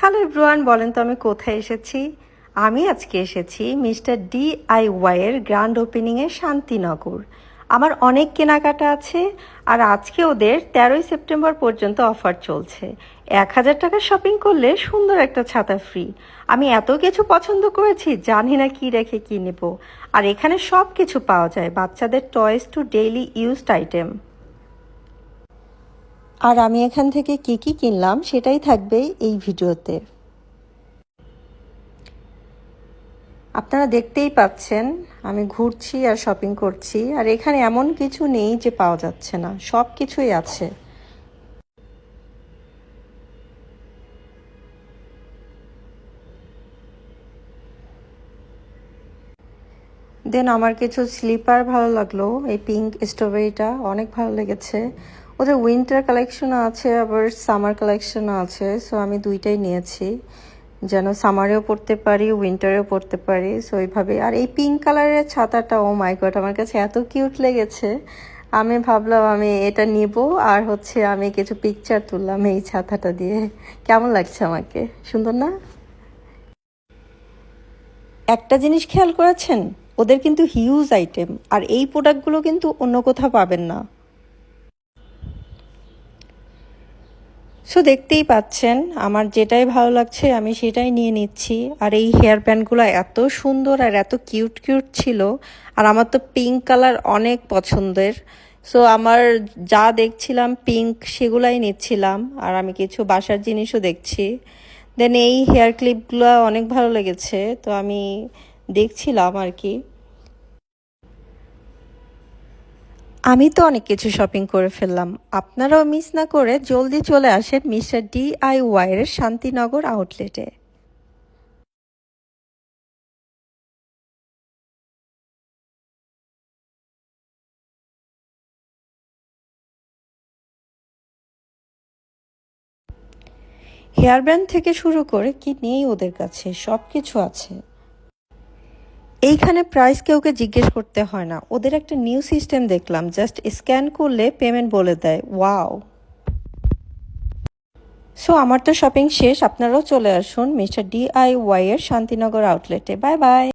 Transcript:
Hello everyone, বলেন তো আমি কোথায় এসেছি? আমি আজকে এসেছি মিস্টার ডিআইওয়াই এর গ্র্যান্ড ওপেনিংয়ে শান্তিনগর। আমার অনেক কেনাকাটা আছে, আর আজকে ওদের 13ই সেপ্টেম্বর পর্যন্ত অফার চলছে। 1000 টাকা শপিং করলে সুন্দর একটা ছাতা ফ্রি। আমি এত কিছু পছন্দ করেছি, জানি না কি রেখে কি নেব। আর এখানে সব কিছু পাওয়া যায়, বাচ্চাদের toys to daily used item. আর আমি এখান থেকে কি কি কিনলাম সেটাই থাকবে এই ভিডিওতে। আপনারা দেখতেই পাচ্ছেন আমি ঘুরছি আর শপিং করছি, আর এখানে এমন কিছু নেই যে পাওয়া যাচ্ছে না, সব কিছুই আছে। দেন আমার কিছু স্লিপার ভালো লাগলো, এই পিঙ্ক স্ট্রবেরিটা অনেক ভালো লেগেছে। ওদের উইন্টার কালেকশনও আছে, আবার সামার কালেকশনও আছে, সো আমি দুইটাই নিয়েছি, যেন সামারেও পরতে পারি উইন্টারেও পরতে পারি, সো ওইভাবে। আর এই পিঙ্ক কালারের ছাতাটা, ও মাই গড, আমার কাছে এত কিউট লেগেছে, আমি ভাবলাম আমি এটা নিব। আর আমি কিছু পিকচার তুললাম এই ছাতাটা দিয়ে। কেমন লাগছে আমাকে, সুন্দর না? একটা জিনিস খেয়াল করেছেন, ওদের কিন্তু হিউজ আইটেম, আর এই প্রোডাক্টগুলো কিন্তু অন্য কোথাও পাবেন না। সো দেখতেই পাচ্ছেন আমার যেটাই ভালো লাগছে আমি সেটাই নিয়ে নিচ্ছি। আর এই হেয়ার ব্যান্ডগুলো এত সুন্দর আর এত কিউট কিউট ছিল, আর আমার তো পিঙ্ক কালার অনেক পছন্দের। সো আমার যা দেখছিলাম পিঙ্ক সেগুলাই নিচ্ছিলাম, আর আমি কিছু বাসার জিনিসও দেখছি। দেন এই হেয়ার ক্লিপগুলো অনেক ভালো লেগেছে, তো আমি দেখছিলাম আর কি। আমি তো অনেক কিছু শপিং করে ফেললাম, আপনারাও মিস না করে জলদি চলে আসেন মিস্টার ডিআইওয়াই এর শান্তিনগর আউটলেটে। হেয়ার ব্যান্ড থেকে শুরু করে কি নেই ওদের কাছে, সব কিছু আছে। এইখানে প্রাইস কাউকে জিজ্ঞেস করতে হয় না, ওদের একটা নিউ সিস্টেম দেখলাম, জাস্ট স্ক্যান করলে পেমেন্ট বলে দেয়। ওয়াও! সো আমার তো শপিং শেষ, আপনারাও চলে আসুন মিস্টার ডিআইওয়াই এর শান্তিনগর আউটলেটে। Bye by.